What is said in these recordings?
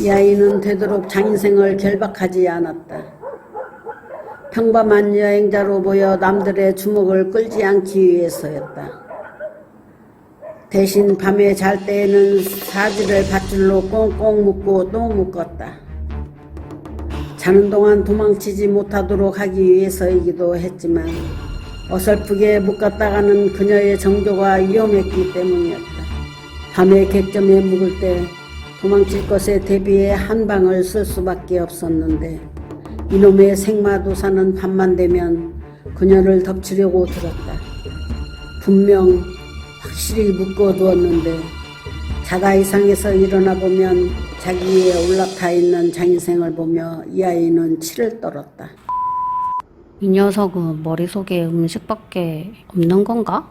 이 아이는 되도록 장인생을 결박하지 않았다. 평범한 여행자로 보여 남들의 주목을 끌지 않기 위해서였다. 대신 밤에 잘 때에는 사지를 밧줄로 꽁꽁 묶고 또 묶었다. 자는 동안 도망치지 못하도록 하기 위해서이기도 했지만 어설프게 묶었다가는 그녀의 정조가 위험했기 때문이었다. 밤에 객점에 묵을 때 도망칠 것에 대비해 한 방을 쓸 수밖에 없었는데 이놈의 생마도사는 밤만 되면 그녀를 덮치려고 들었다. 분명 확실히 묶어두었는데 자다 이상에서 일어나 보면 자기에 올라타 있는 장인생을 보며 이 아이는 치를 떨었다. 이 녀석은 머릿속에 음식밖에 없는 건가?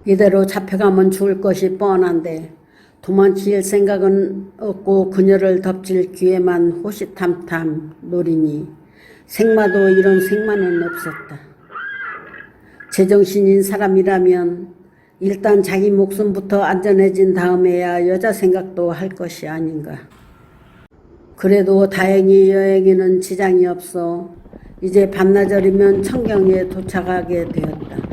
이대로 잡혀가면 죽을 것이 뻔한데 도망칠 생각은 없고 그녀를 덮칠 기회만 호시탐탐 노리니 생마도 이런 생마는 없었다. 제정신인 사람이라면 일단 자기 목숨부터 안전해진 다음에야 여자 생각도 할 것이 아닌가. 그래도 다행히 여행에는 지장이 없어 이제 반나절이면 청경에 도착하게 되었다.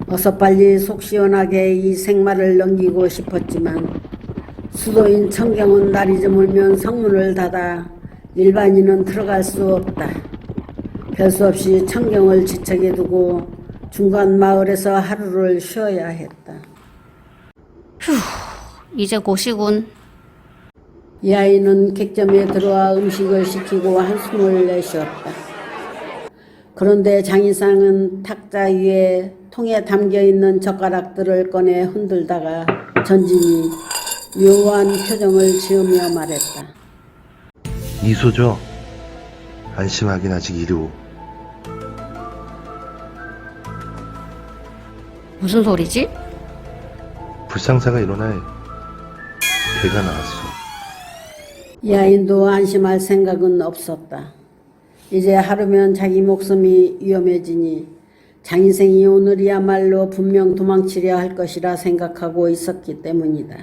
어서 빨리 속 시원하게 이 생마를 넘기고 싶었지만 수도인 청경은 날이 저물면 성문을 닫아 일반인은 들어갈 수 없다. 별 수 없이 청경을 지척에 두고 중간 마을에서 하루를 쉬어야 했다. 휴, 이제 곧이군. 이 아이는 객점에 들어와 음식을 시키고 한숨을 내쉬었다. 그런데 장인상은 탁자 위에 통에 담겨있는 젓가락들을 꺼내 흔들다가 전진이 묘한 표정을 지으며 말했다. 이소죠? 안심하긴 아직 이르오. 무슨 소리지? 불상사가 일어나에 배가 나왔어. 이 아이도 안심할 생각은 없었다. 이제 하루면 자기 목숨이 위험해지니 장인생이 오늘이야말로 분명 도망치려 할 것이라 생각하고 있었기 때문이다.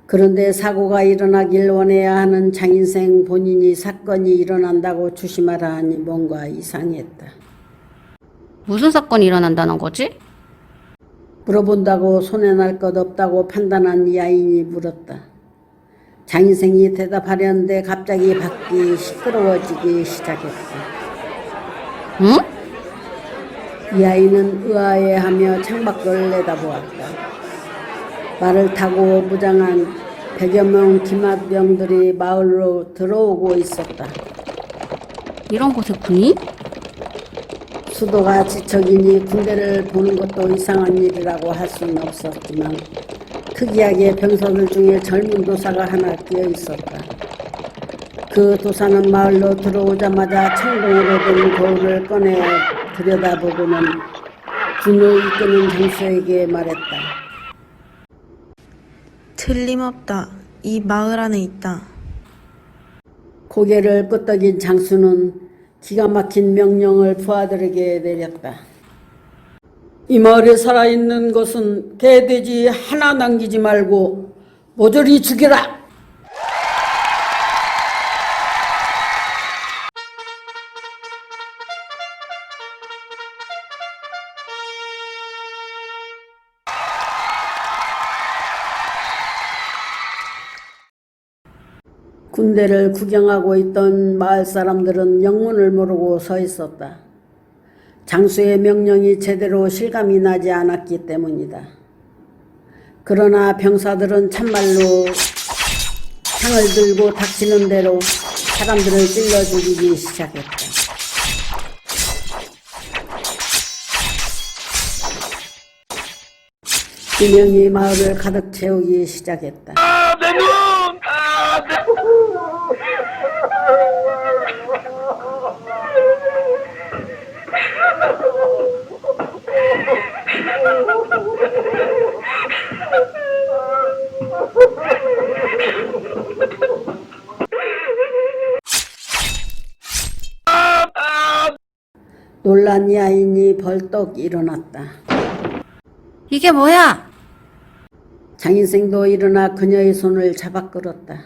그런데 사고가 일어나길 원해야 하는 장인생 본인이 사건이 일어난다고 주심하라 하니 뭔가 이상했다. 무슨 사건이 일어난다는 거지? 물어본다고 손해날 것 없다고 판단한 이 아인이 물었다. 장인생이 대답하려는데 갑자기 밖이 시끄러워지기 시작했다. 응? 이 아이는 의아해하며 창밖을 내다보았다. 말을 타고 무장한 100여 명 기마병들이 마을로 들어오고 있었다. 이런 곳에 군이? 수도가 지척이니 군대를 보는 것도 이상한 일이라고 할 수는 없었지만 특이하게 병사들 중에 젊은 도사가 하나 끼어 있었다. 그 도사는 마을로 들어오자마자 청동으로 된 거울을 꺼내 들여다보고는 군을 이끄는 장수에게 말했다. 틀림없다. 이 마을 안에 있다. 고개를 끄덕인 장수는 기가 막힌 명령을 부하들에게 내렸다. 이 마을에 살아있는 것은 개, 돼지 하나 남기지 말고 모조리 죽여라! 군대를 구경하고 있던 마을 사람들은 영문을 모르고 서 있었다. 장수의 명령이 제대로 실감이 나지 않았기 때문이다. 그러나 병사들은 참말로 창을 들고 닥치는 대로 사람들을 찔러 죽이기 시작했다. 비명이 마을을 가득 채우기 시작했다. 내 눈! 놀란 야인이 벌떡 일어났다. 이게 뭐야? 장인생도 일어나 그녀의 손을 잡아 끌었다.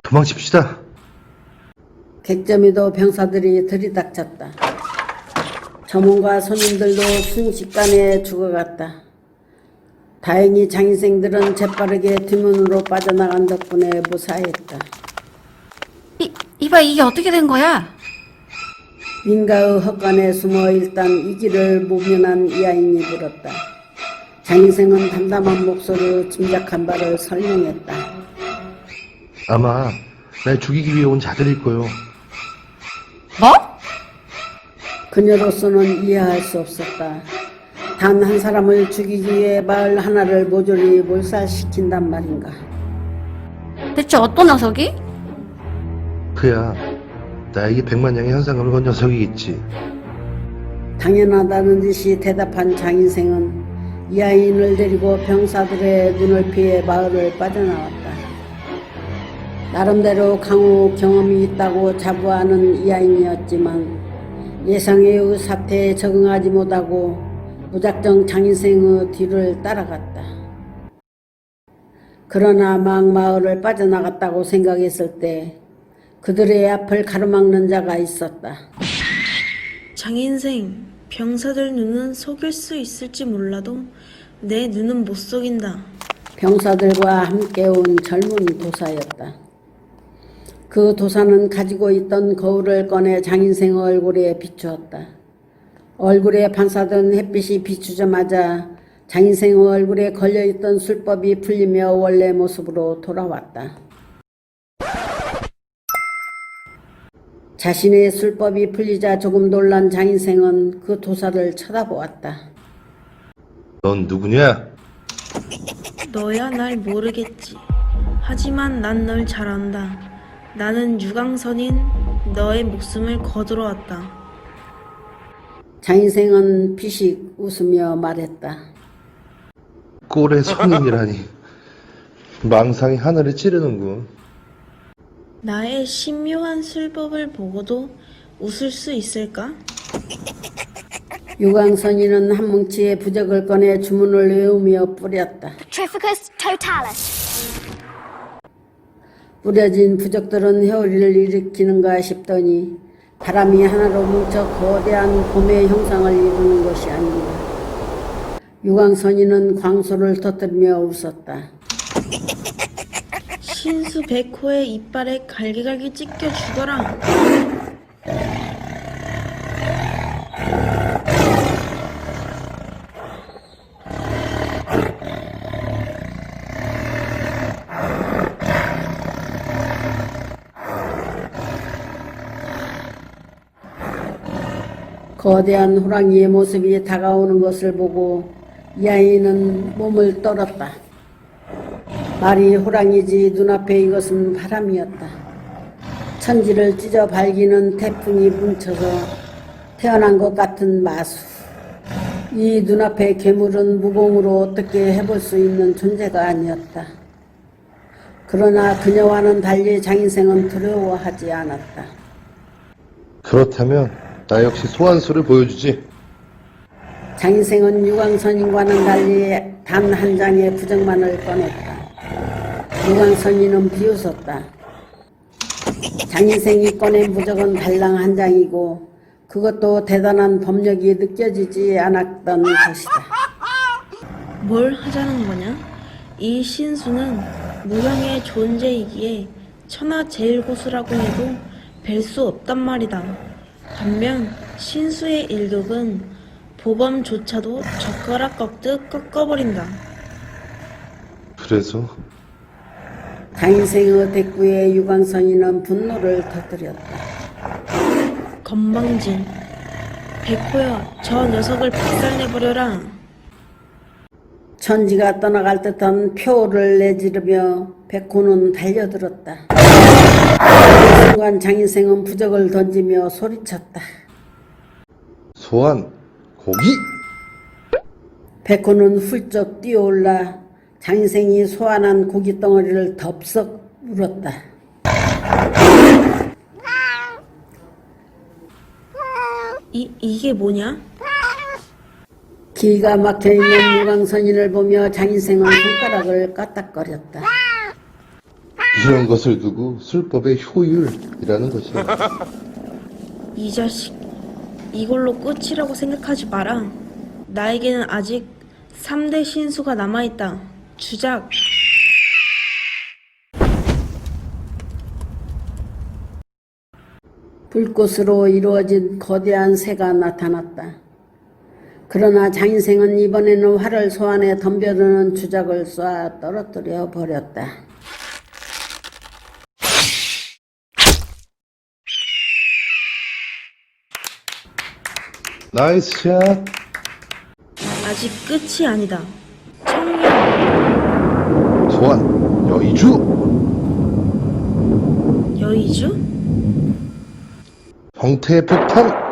도망칩시다. 객점에도 병사들이 들이닥쳤다. 점원과 손님들도 순식간에 죽어갔다. 다행히 장인생들은 재빠르게 뒷문으로 빠져나간 덕분에 무사했다. 이봐, 이게 어떻게 된 거야? 민가의 헛간에 숨어 일단 이 길을 모면한 이하인이 물었다. 장인생은 담담한 목소리로 짐작한 바를 설명했다. 아마 날 죽이기 위해 온 자들일 거요. 뭐? 그녀로서는 이해할 수 없었다. 단 한 사람을 죽이기 위해 마을 하나를 모조리 몰살시킨단 말인가. 대체 어떤 녀석이? 그야 나에게 100만 양의 현상금을 건 녀석이겠지. 당연하다는 듯이 대답한 장인생은 이하인을 데리고 병사들의 눈을 피해 마을을 빠져나왔다. 나름대로 강호 경험이 있다고 자부하는 이하인이었지만 예상외의 사태에 적응하지 못하고 무작정 장인생의 뒤를 따라갔다. 그러나 막 마을을 빠져나갔다고 생각했을 때 그들의 앞을 가로막는 자가 있었다. 장인생, 병사들 눈은 속일 수 있을지 몰라도 내 눈은 못 속인다. 병사들과 함께 온 젊은 도사였다. 그 도사는 가지고 있던 거울을 꺼내 장인생 얼굴에 비추었다. 얼굴에 반사된 햇빛이 비추자마자 장인생 얼굴에 걸려있던 술법이 풀리며 원래 모습으로 돌아왔다. 자신의 술법이 풀리자 조금 놀란 장인생은 그 도사를 쳐다보았다. 넌 누구냐? 너야 날 모르겠지. 하지만 난 널 잘 안다. 나는 유광선인 너의 목숨을 거두러 왔다. 장인생은 피식 웃으며 말했다. 꼴의 손님이라니. 망상이 하늘을 찌르는군. 나의 신묘한 술법을 보고도 웃을 수 있을까? 유광선이는 한 뭉치의 부적을 꺼내 주문을 외우며 뿌렸다. Petrificus totalis. 뿌려진 부적들은 회오리를 일으키는가 싶더니 바람이 하나로 뭉쳐 거대한 곰의 형상을 이루는 것이 아닌가. 유광선이는 광소를 터뜨리며 웃었다. 신수 백호의 이빨에 갈기갈기 찢겨 죽어라. 거대한 호랑이의 모습이 다가오는 것을 보고 이아이는 몸을 떨었다. 말이 호랑이지 눈앞에 이것은 바람이었다. 천지를 찢어 발기는 태풍이 뭉쳐서 태어난 것 같은 마수. 이 눈앞의 괴물은 무공으로 어떻게 해볼 수 있는 존재가 아니었다. 그러나 그녀와는 달리 장인생은 두려워하지 않았다. 그렇다면 나 역시 소환수를 보여주지. 장인생은 유광선인과는 달리 단 한 장의 부적만을 꺼냈다. 유광선이는 비웃었다. 장인생이 꺼낸 부적은 달랑 한 장이고 그것도 대단한 법력이 느껴지지 않았던 것이다. 뭘 하자는 거냐? 이 신수는 무형의 존재이기에 천하제일고수라고 해도 뵐 수 없단 말이다. 반면 신수의 일격은 보범조차도 젓가락 꺾듯 꺾어버린다. 그래서 장인생의 대꾸에 유광선이는 분노를 터뜨렸다. 건방진 백호야, 저 녀석을 박살내버려라. 천지가 떠나갈 듯한 표를 내지르며 백호는 달려들었다. 그 순간 장인생은 부적을 던지며 소리쳤다. 소환 고기. 백호는 훌쩍 뛰어올라 장인생이 소환한 고기 덩어리를 덥석 물었다. 이게 뭐냐? 기가 막혀있는 유광선인을 보며 장인생은 손가락을 까딱거렸다. 이런 것을 두고 술법의 효율이라는 것이야. 이 자식, 이걸로 끝이라고 생각하지 마라. 나에게는 아직 3대 신수가 남아있다. 주작. 불꽃으로 이루어진 거대한 새가 나타났다. 그러나 장인생은 이번에는 활을 소환해 덤벼드는 주작을 쏴 떨어뜨려 버렸다. 나이스 샷. 아직 끝이 아니다. 소환 여의주. 여의주? 형태의 폭탄.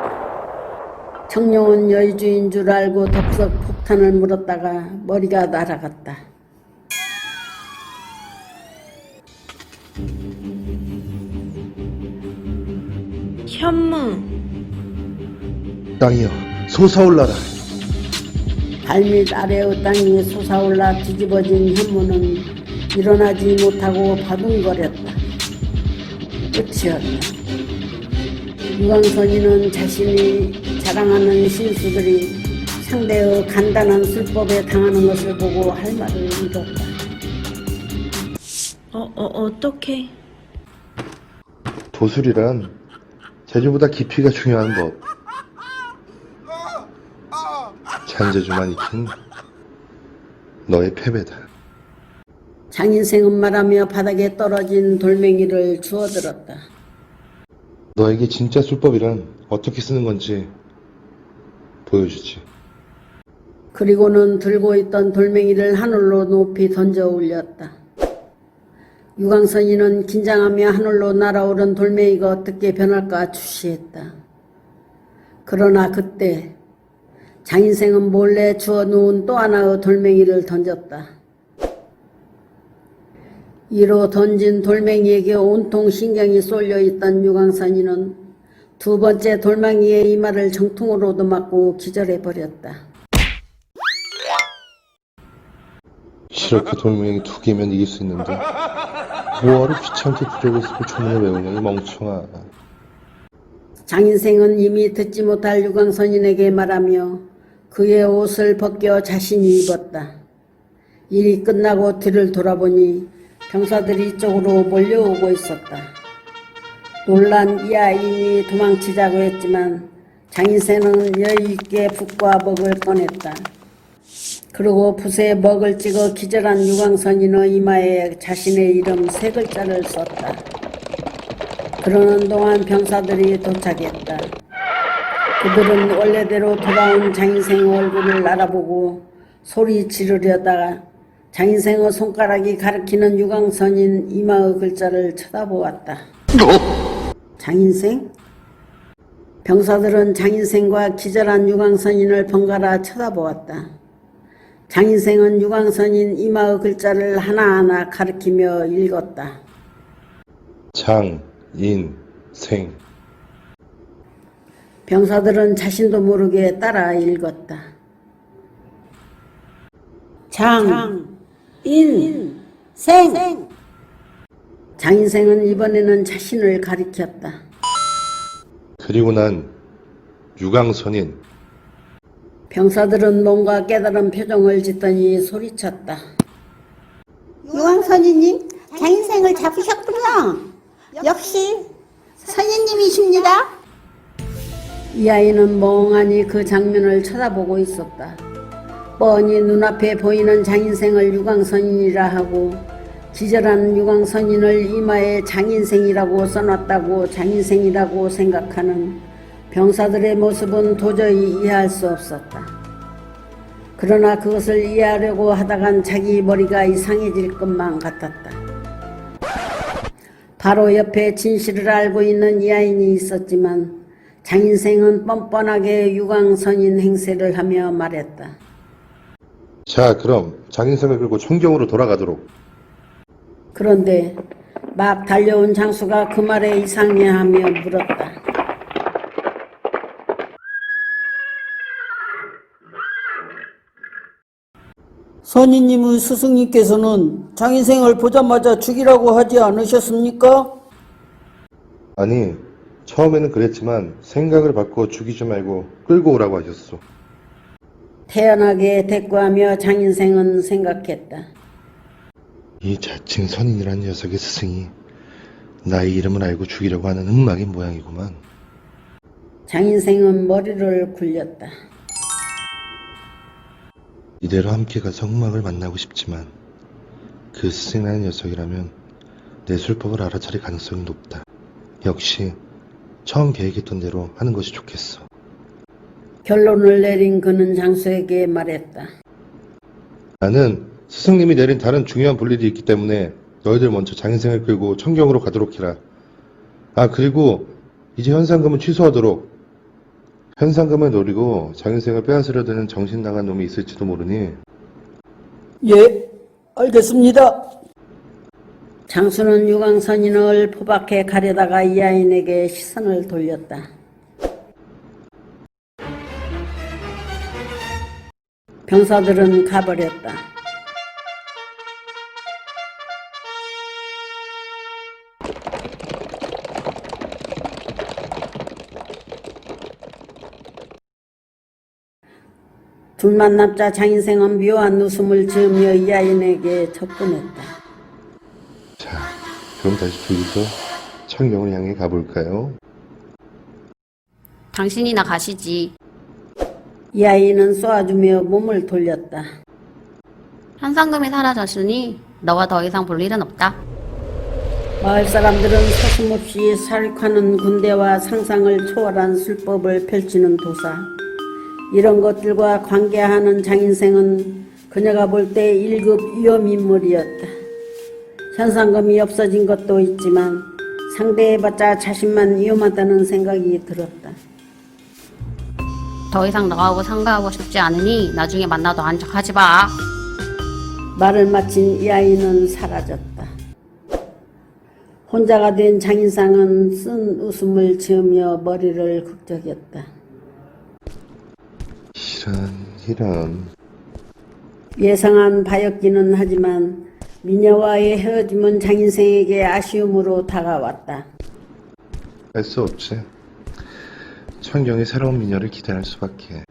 청룡은 여의주인 줄 알고 덥석 폭탄을 물었다가 머리가 날아갔다. 현무. 땅이여 솟아올라라. 발밑 아래의 땅이 솟아올라 뒤집어진 현무는 일어나지 못하고 바둥거렸다. 끝이었다. 유광선이는 자신이 자랑하는 신수들이 상대의 간단한 술법에 당하는 것을 보고 할 말을 잃었다. 어떡해. 도술이란 재주보다 깊이가 중요한 법. 잔재주만 익힌 너의 패배다. 장인생은 말하며 바닥에 떨어진 돌멩이를 주워들었다. 너에게 진짜 술법이란 어떻게 쓰는 건지 보여주지. 그리고는 들고 있던 돌멩이를 하늘로 높이 던져 올렸다. 유광선이는 긴장하며 하늘로 날아오른 돌멩이가 어떻게 변할까 주시했다. 그러나 그때 장인생은 몰래 주워 놓은 또 하나의 돌멩이를 던졌다. 이로 던진 돌멩이에게 온통 신경이 쏠려 있던 유광선이는 두 번째 돌멩이의 이마를 정통으로도 맞고 기절해버렸다. 이렇게 돌멩이 두 개면 이길 수 있는데 뭐하러 귀찮게 구력을 초문을 외우냐니 멍청아. 장인생은 이미 듣지 못할 유광선인에게 말하며 그의 옷을 벗겨 자신이 입었다. 일이 끝나고 뒤를 돌아보니 병사들이 이쪽으로 몰려오고 있었다. 놀란 이 아이니 도망치자고 했지만 장인생은 여유있게 붓과 먹을 꺼냈다. 그리고 붓에 먹을 찍어 기절한 유광선인의 이마에 자신의 이름 3글자를 썼다. 그러는 동안 병사들이 도착했다. 그들은 원래대로 돌아온 장인생의 얼굴을 알아보고 소리 지르려다가 장인생의 손가락이 가리키는 유광선인 이마의 글자를 쳐다보았다. 장인생? 병사들은 장인생과 기절한 유광선인을 번갈아 쳐다보았다. 장인생은 유광선인 이마의 글자를 하나하나 가리키며 읽었다. 장인생. 병사들은 자신도 모르게 따라 읽었다. 장인생. 장인생은 이번에는 자신을 가리켰다. 그리고 난 유광선인. 병사들은 뭔가 깨달은 표정을 짓더니 소리쳤다. 유광선이님, 장인생을 잡으셨군요. 역시 선생님이십니다. 이 아이는 멍하니 그 장면을 쳐다보고 있었다. 뻔히 눈앞에 보이는 장인생을 유광선인이라 하고 기절한 유광선인을 이마에 장인생이라고 써놨다고 장인생이라고 생각하는 병사들의 모습은 도저히 이해할 수 없었다. 그러나 그것을 이해하려고 하다간 자기 머리가 이상해질 것만 같았다. 바로 옆에 진실을 알고 있는 이하인이 있었지만 장인생은 뻔뻔하게 유광선인 행세를 하며 말했다. 자, 그럼 장인생을 끌고 총경으로 돌아가도록. 그런데 막 달려온 장수가 그 말에 이상해하며 물었다. 선인님의 스승님께서는 장인생을 보자마자 죽이라고 하지 않으셨습니까? 아니, 처음에는 그랬지만 생각을 바꿔 죽이지 말고 끌고 오라고 하셨어. 태연하게 대꾸하며 장인생은 생각했다. 이 자칭 선인이란 녀석의 스승이 나의 이름을 알고 죽이려고 하는 흑막인 모양이구만. 장인생은 머리를 굴렸다. 이대로 함께 가서 흑막을 만나고 싶지만 그 스승이라는 녀석이라면 내 술법을 알아차릴 가능성이 높다. 역시 처음 계획했던 대로 하는 것이 좋겠어. 결론을 내린 그는 장수에게 말했다. 나는 스승님이 내린 다른 중요한 볼일이 있기 때문에 너희들 먼저 장인생을 끌고 청경으로 가도록 해라. 아, 그리고 이제 현상금은 취소하도록. 현상금을 노리고 장인생을 빼앗으려 드는 정신 나간 놈이 있을지도 모르니. 예, 알겠습니다. 장수는 유광선인을 포박해 가려다가 이하인에게 시선을 돌렸다. 병사들은 가버렸다. 둘만 남자 장인생은 묘한 웃음을 지으며 이하인에게 접근했다. 자, 그럼 다시 둘이서 청경을 향해 가볼까요? 당신이나 가시지. 이하인은 쏘아주며 몸을 돌렸다. 현상금이 사라졌으니 너와 더 이상 볼 일은 없다. 마을 사람들은 서슴없이 사륙하는 군대와 상상을 초월한 술법을 펼치는 도사. 이런 것들과 관계하는 장인생은 그녀가 볼 때 1급 위험인물이었다. 현상금이 없어진 것도 있지만 상대해봤자 자신만 위험하다는 생각이 들었다. 더 이상 너하고 상가하고 싶지 않으니 나중에 만나도 안착하지 마. 말을 마친 이 아이는 사라졌다. 혼자가 된 장인상은 쓴 웃음을 지으며 머리를 긁적였다. 이런. 예상한 바였기는 하지만 미녀와의 헤어짐은 장인생에게 아쉬움으로 다가왔다. 할 수 없지. 청경이 새로운 미녀를 기대할 수밖에.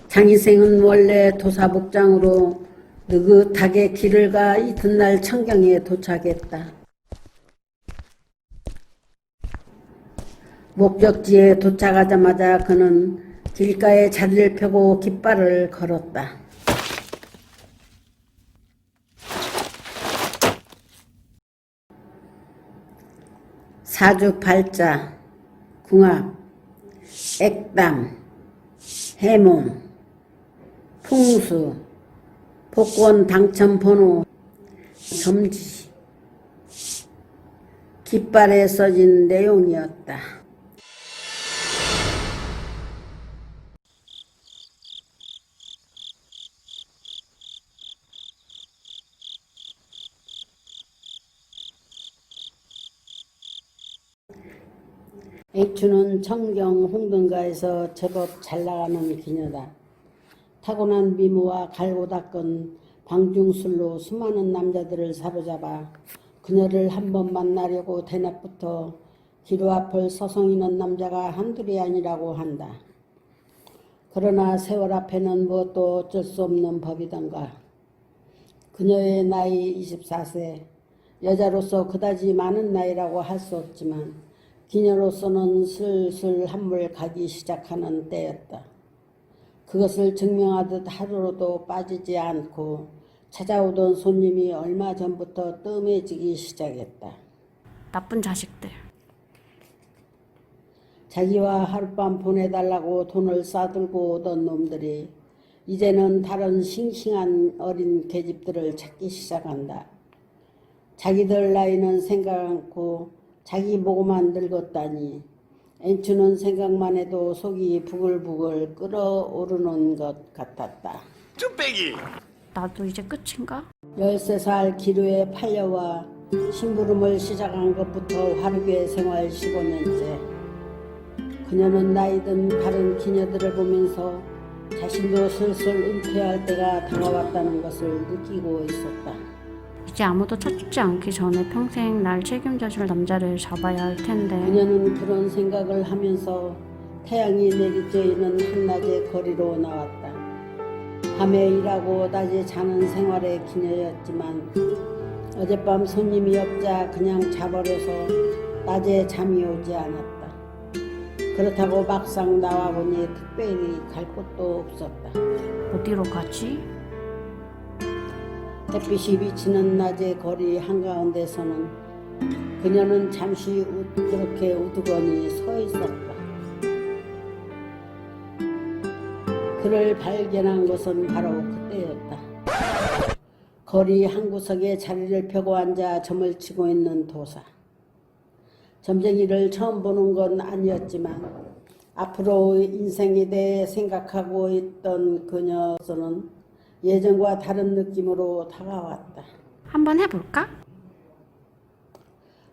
장인생은 원래 도사복장으로 느긋하게 길을 가 이튿날 청경에 도착했다. 목적지에 도착하자마자 그는 길가에 자리를 펴고 깃발을 걸었다. 사주팔자, 궁합, 액담, 해몽, 풍수, 복권 당첨번호, 점지, 깃발에 써진 내용이었다. H는 청경 홍등가에서 제법 잘 나가는 기녀다. 타고난 미모와 갈고 닦은 방중술로 수많은 남자들을 사로잡아 그녀를 한번 만나려고 대낮부터 기루 앞을 서성이는 남자가 한둘이 아니라고 한다. 그러나 세월 앞에는 무엇도 어쩔 수 없는 법이던가. 그녀의 나이 24세, 여자로서 그다지 많은 나이라고 할 수 없지만 기녀로서는 슬슬 한물 가기 시작하는 때였다. 그것을 증명하듯 하루로도 빠지지 않고 찾아오던 손님이 얼마 전부터 뜸해지기 시작했다. 나쁜 자식들. 자기와 하룻밤 보내달라고 돈을 싸들고 오던 놈들이 이제는 다른 싱싱한 어린 계집들을 찾기 시작한다. 자기들 나이는 생각 않고 자기 보고만 늙었다니 엔추는 생각만 해도 속이 부글부글 끓어오르는 것 같았다. 나도 이제 끝인가? 13살 기루에 팔려와 심부름을 시작한 것부터 화르게 생활 15년째. 그녀는 나이든 다른 기녀들을 보면서 자신도 슬슬 은퇴할 때가 다가왔다는 것을 느끼고 있었다. 이제 아무도 찾지 않기 전에 평생 날 책임져줄 남자를 잡아야 할 텐데. 그녀는 그런 생각을 하면서 태양이 내리쬐는 한낮의 거리로 나왔다. 밤에 일하고 낮에 자는 생활의 기녀였지만 어젯밤 손님이 없자 그냥 자버려서 낮에 잠이 오지 않았다. 그렇다고 막상 나와보니 특별히 갈 곳도 없었다. 어디로 가지? 햇빛이 비치는 낮의 거리 한가운데서는 그녀는 잠시 그렇게 우두커니 서 있었다. 그를 발견한 것은 바로 그때였다. 거리 한 구석에 자리를 펴고 앉아 점을 치고 있는 도사. 점쟁이를 처음 보는 건 아니었지만 앞으로 인생에 대해 생각하고 있던 그녀는 예전과 다른 느낌으로 다가왔다. 한번 해볼까?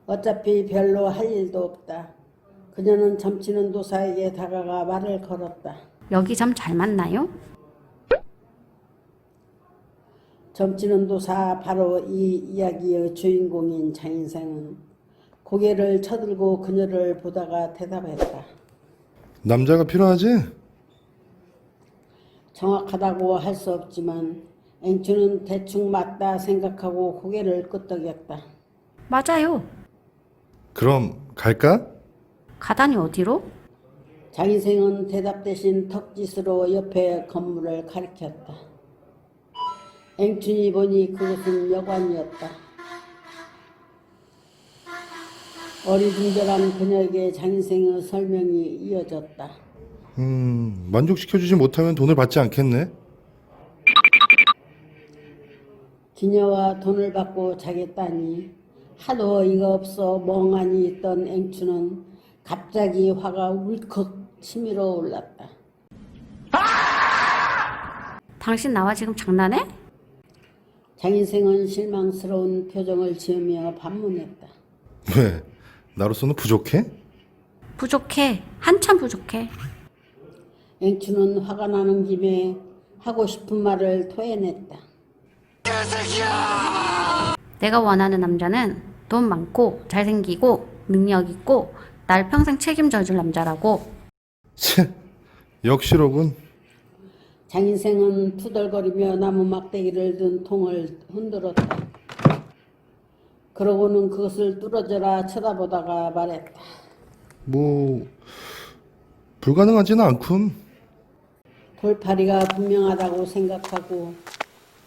어차피 별로 할 일도 없다. 그녀는 점치는 도사에게 다가가 말을 걸었다. 여기 점 잘 맞나요? 점치는 도사 바로 이 이야기의 주인공인 장인생은 고개를 쳐들고 그녀를 보다가 대답했다. 남자가 필요하지? 정확하다고 할 수 없지만 앵추는 대충 맞다 생각하고 고개를 끄덕였다. 맞아요. 그럼 갈까? 가다니 어디로? 장인생은 대답 대신 턱짓으로 옆에 건물을 가리켰다. 앵춘이 보니 그것은 여관이었다. 어리둥절한 그녀에게 장인생의 설명이 이어졌다. 만족시켜주지 못하면 돈을 받지 않겠네? 기녀와 돈을 받고 자겠다니 하도 어이가 없어 멍하니 있던 앵추는 갑자기 화가 울컥 치밀어 올랐다. 당신 나와 지금 장난해? 장인생은 실망스러운 표정을 지으며 반문했다. 왜? 나로서는 부족해? 부족해. 한참 부족해. 앵추는 화가 나는 김에 하고 싶은 말을 토해냈다. 내가 원하는 남자는 돈 많고 잘생기고 능력 있고 날 평생 책임져줄 남자라고. 치, 역시로군. 장인생은 투덜거리며 나무 막대기를 든 통을 흔들었다. 그러고는 그것을 뚫어져라 쳐다보다가 말했다. 뭐 불가능하지는 않군. 돌파리가 분명하다고 생각하고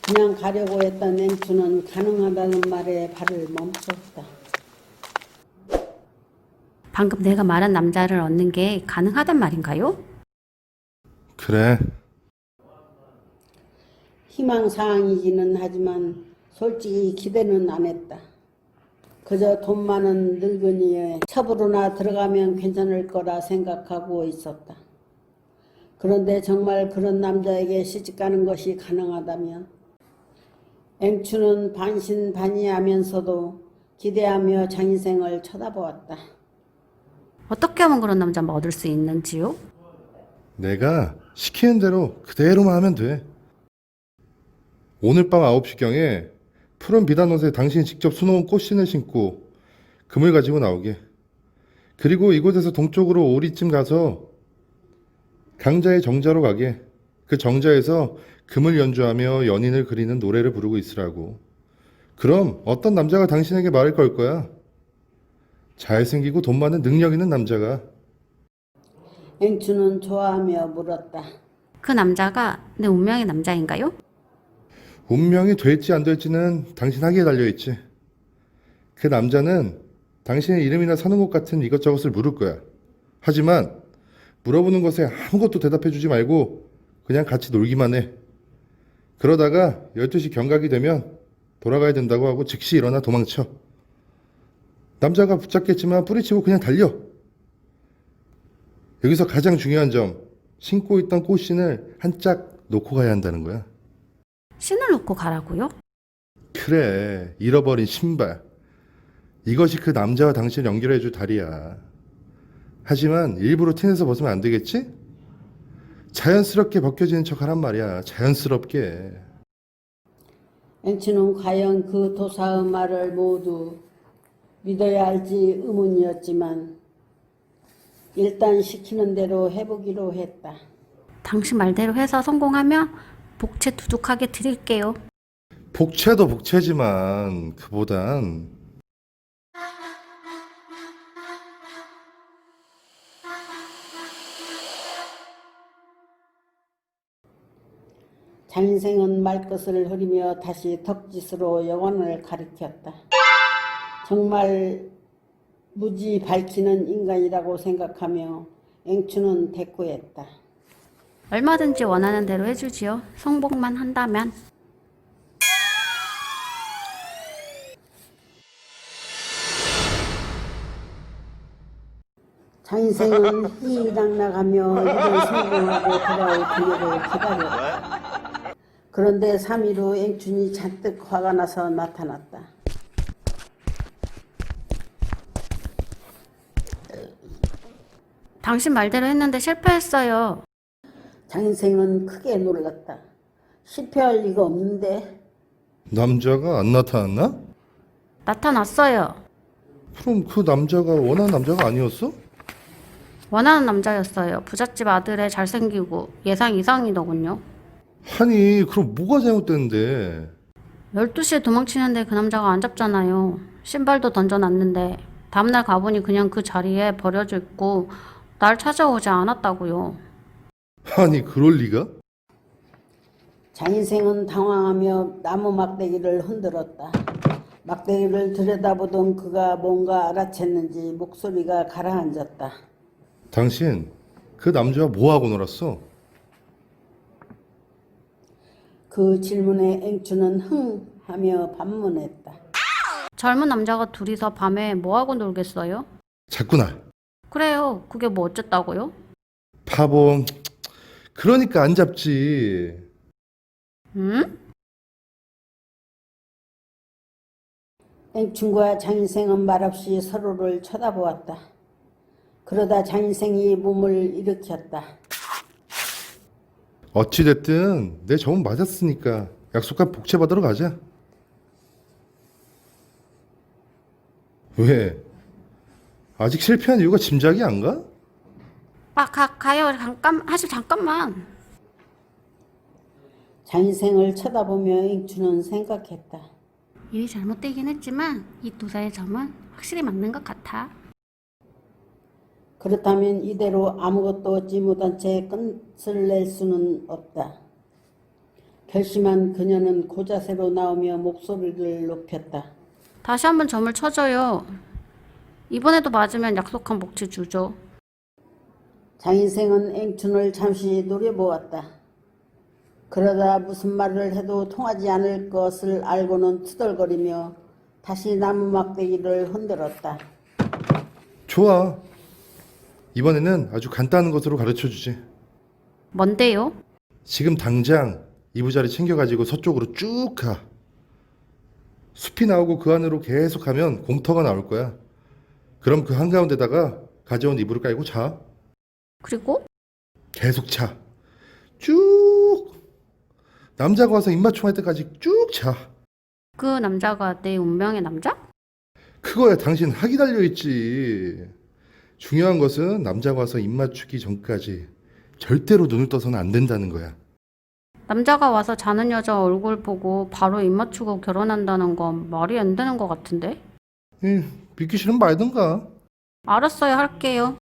그냥 가려고 했던 앵추는 가능하다는 말에 발을 멈췄다. 방금 내가 말한 남자를 얻는 게 가능하단 말인가요? 그래. 희망사항이기는 하지만 솔직히 기대는 안 했다. 그저 돈 많은 늙은이의 첩으로나 들어가면 괜찮을 거라 생각하고 있었다. 그런데 정말 그런 남자에게 시집가는 것이 가능하다면 앵추는 반신반의하면서도 기대하며 장인생을 쳐다보았다. 어떻게 하면 그런 남자 얻을 수 있는지요? 내가 시키는 대로 그대로만 하면 돼. 오늘 밤 9시경에 푸른 비단 옷에 당신이 직접 수놓은 꽃신을 신고 금을 가지고 나오게. 그리고 이곳에서 동쪽으로 오리쯤 가서 강자의 정자로 가게. 그 정자에서 금을 연주하며 연인을 그리는 노래를 부르고 있으라고. 그럼 어떤 남자가 당신에게 말을 걸 거야? 잘생기고 돈 많은 능력 있는 남자가. 앵추는 좋아하며 물었다. 그 남자가 내 운명의 남자인가요? 운명이 될지 안 될지는 당신 하기에 달려있지. 그 남자는 당신의 이름이나 사는 곳 같은 이것저것을 물을 거야. 하지만 물어보는 것에 아무것도 대답해주지 말고 그냥 같이 놀기만 해. 그러다가 12시 경각이 되면 돌아가야 된다고 하고 즉시 일어나 도망쳐. 남자가 붙잡겠지만 뿌리치고 그냥 달려. 여기서 가장 중요한 점, 신고 있던 꽃신을 한 짝 놓고 가야 한다는 거야. 신을 놓고 가라고요? 그래, 잃어버린 신발. 이것이 그 남자와 당신을 연결해줄 다리야. 하지만 일부러 티내서 벗으면 안 되겠지? 자연스럽게 벗겨지는 척 하란 말이야. 자연스럽게. 앵추는 과연 그 도사의 말을 모두 믿어야 할지 의문이었지만 일단 시키는 대로 해보기로 했다. 당신 말대로 해서 성공하면 복채 두둑하게 드릴게요. 복채도 복채지만 그보단 장인생은 말끝을 흐리며 다시 덕짓으로 여관을 가리켰다. 정말 무지 밝히는 인간이라고 생각하며 앵추는 대꾸했다. 얼마든지 원하는 대로 해주지요. 성공만 한다면. 장인생은 희희낙낙하며 일을 성공하고 돌아올 그녀를 기다렸다. 그런데 3일 후 앵춘이 잔뜩 화가 나서 나타났다. 당신 말대로 했는데 실패했어요. 장인생은 크게 놀랐다. 실패할 리가 없는데. 남자가 안 나타났나? 나타났어요. 그럼 그 남자가 원하는 남자가 아니었어? 원하는 남자였어요. 부잣집 아들에 잘생기고 예상 이상이더군요. 아니 그럼 뭐가 잘못됐는데? 12시에 도망치는데 그 남자가 안 잡잖아요. 신발도 던져놨는데 다음날 가보니 그냥 그 자리에 버려져 있고 날 찾아오지 않았다고요. 아니 그럴 리가? 장인생은 당황하며 나무 막대기를 흔들었다. 막대기를 들여다보던 그가 뭔가 알아챘는지 목소리가 가라앉았다. 당신 그 남자와 뭐하고 놀았어? 그 질문에 앵추는 흥 하며 반문했다. 젊은 남자가 둘이서 밤에 뭐하고 놀겠어요? 자꾸나. 그래요. 그게 뭐 어쨌다고요? 바보. 그러니까 안 잡지. 응? 앵춘과 장인생은 말없이 서로를 쳐다보았다. 그러다 장인생이 몸을 일으켰다. 어찌됐든 내 저음 맞았으니까 약속한 복채 받으러 가자. 왜? 아직 실패한 이유가 짐작이 안 가? 가요. 잠깐만. 장인생을 쳐다보며 앵춘은 생각했다. 일이 잘못되긴 했지만 이 도사의 점은 확실히 맞는 것 같아. 그렇다면 이대로 아무것도 얻지 못한 채 끝을 낼 수는 없다. 결심한 그녀는 고자세로 나오며 목소리를 높였다. 다시 한번 점을 쳐줘요. 이번에도 맞으면 약속한 복채 주죠. 장인생은 앵춘을 잠시 노려보았다. 그러다 무슨 말을 해도 통하지 않을 것을 알고는 투덜거리며 다시 나무 막대기를 흔들었다. 좋아. 이번에는 아주 간단한 것으로 가르쳐주지. 뭔데요? 지금 당장 이부자리 챙겨가지고 서쪽으로 쭉 가. 숲이 나오고 그 안으로 계속 가면 공터가 나올 거야. 그럼 그 한가운데다가 가져온 이불을 깔고 자. 그리고? 계속 자. 쭉. 남자가 와서 입맞춤 할 때까지 쭉 자. 그 남자가 내 운명의 남자? 그거야 당신 학이 달려있지. 중요한 것은 남자가 와서 입맞추기 전까지 절대로 눈을 떠서는 안 된다는 거야. 남자가 와서 자는 여자 얼굴 보고 바로 입 맞추고 결혼한다는 건 말이 안 되는 것 같은데? 믿기 싫으면 말든가. 알았어요. 할게요.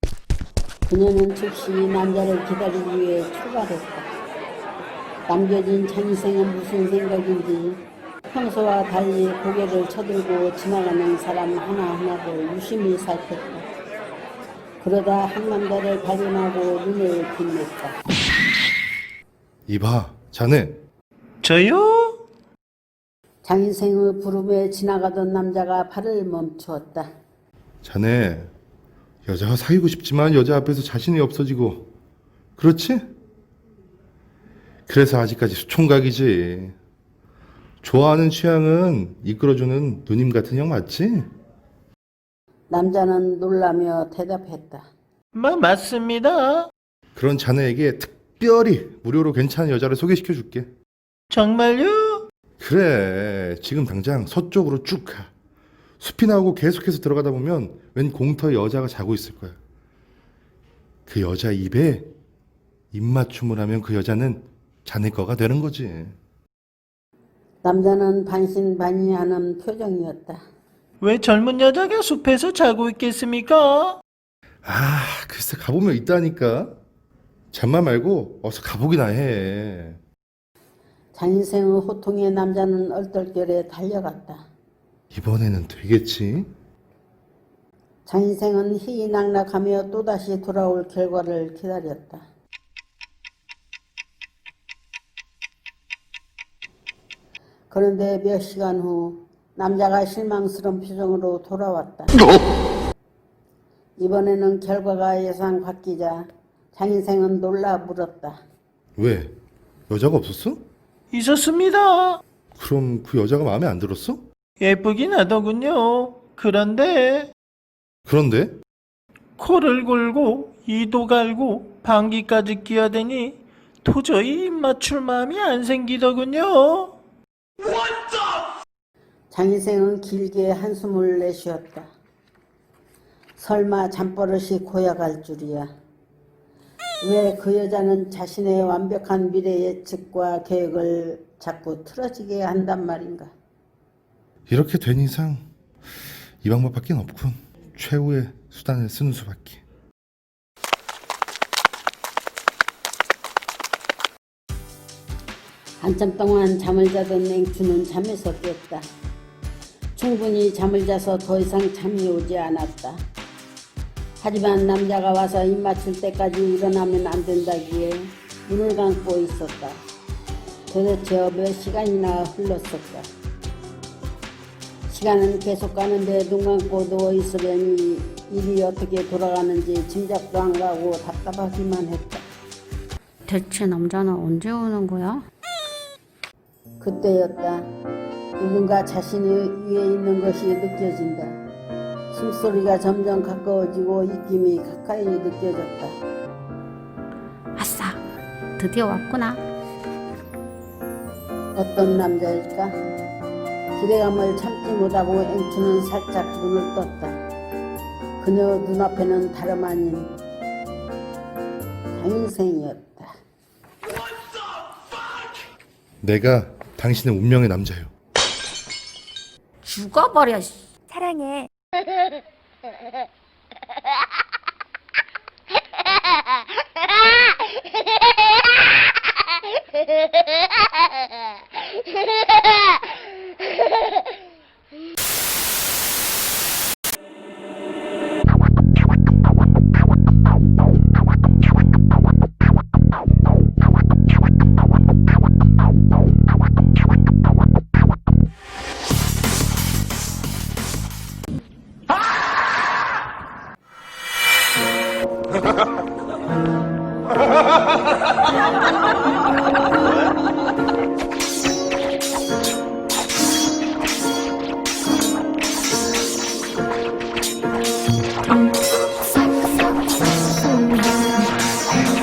그녀는 즉시 남자를 기다리기 위해 출발했다. 남겨진 장인생은 무슨 생각인지 평소와 달리 고개를 쳐들고 지나가는 사람 하나하나를 유심히 살폈다. 그러다 한 남자를 발견하고 눈을 빛냈다. 이봐, 자네. 저요? 장인생의 부름에 지나가던 남자가 발을 멈추었다. 자네 여자와 사귀고 싶지만 여자 앞에서 자신이 없어지고 그렇지? 그래서 아직까지 수총각이지. 좋아하는 취향은 이끌어주는 누님 같은 형 맞지? 남자는 놀라며 대답했다. 맞습니다. 그런 자네에게 특별히 무료로 괜찮은 여자를 소개시켜 줄게. 정말요? 그래, 지금 당장 서쪽으로 쭉 가. 숲이 나오고 계속해서 들어가다 보면 웬 공터에 여자가 자고 있을 거야. 그 여자 입에 입맞춤을 하면 그 여자는 자네 거가 되는 거지. 남자는 반신반의하는 표정이었다. 왜 젊은 여자가 숲에서 자고 있겠습니까? 아, 글쎄 가보면 있다니까. 잠만 말고 어서 가보기나 해. 장인생의 호통에 남자는 얼떨결에 달려갔다. 이번에는 되겠지? 장인생은 희희낙낙하며 또다시 돌아올 결과를 기다렸다. 그런데 몇 시간 후 남자가 실망스러운 표정으로 돌아왔다. 이번에는 결과가 예상 바뀌자 장인생은 놀라 물었다. 왜? 여자가 없었어? 있었습니다. 그럼 그 여자가 마음에 안 들었어? 예쁘긴 하더군요. 그런데 코를 골고 이도 갈고 방귀까지 끼어대니 도저히 입 맞출 마음이 안 생기더군요. 장인생은 길게 한숨을 내쉬었다. 설마 잠버릇이 고약할 줄이야. 왜 그 여자는 자신의 완벽한 미래 예측과 계획을 자꾸 틀어지게 한단 말인가. 이렇게 된 이상 이 방법밖에 없군. 최후의 수단을 쓰는 수밖에. 한참 동안 잠을 자던 맹추는 잠에서 깼다. 충분히 잠을 자서 더 이상 잠이 오지 않았다. 하지만 남자가 와서 입 맞출 때까지 일어나면 안 된다기에 눈을 감고 있었다. 도대체 몇 시간이나 흘렀을까. 시간은 계속 가는데 눈 감고 누워 있으려니 일이 어떻게 돌아가는지 짐작도 안 가고 답답하기만 했다. 대체 남자는 언제 오는 거야? 그때였다. 누군가 자신이 위에 있는 것이 느껴진다. 숨소리가 점점 가까워지고 입김이 가까이 느껴졌다. 아싸, 드디어 왔구나. 어떤 남자일까? 기대감을 참지 못하고 앵추는 살짝 눈을 떴다. 그녀 눈앞에는 다름 아닌 장인생이었다. 내가 당신의 운명의 남자요. 죽어버려. 사랑해.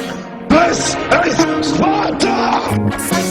This is Sparta!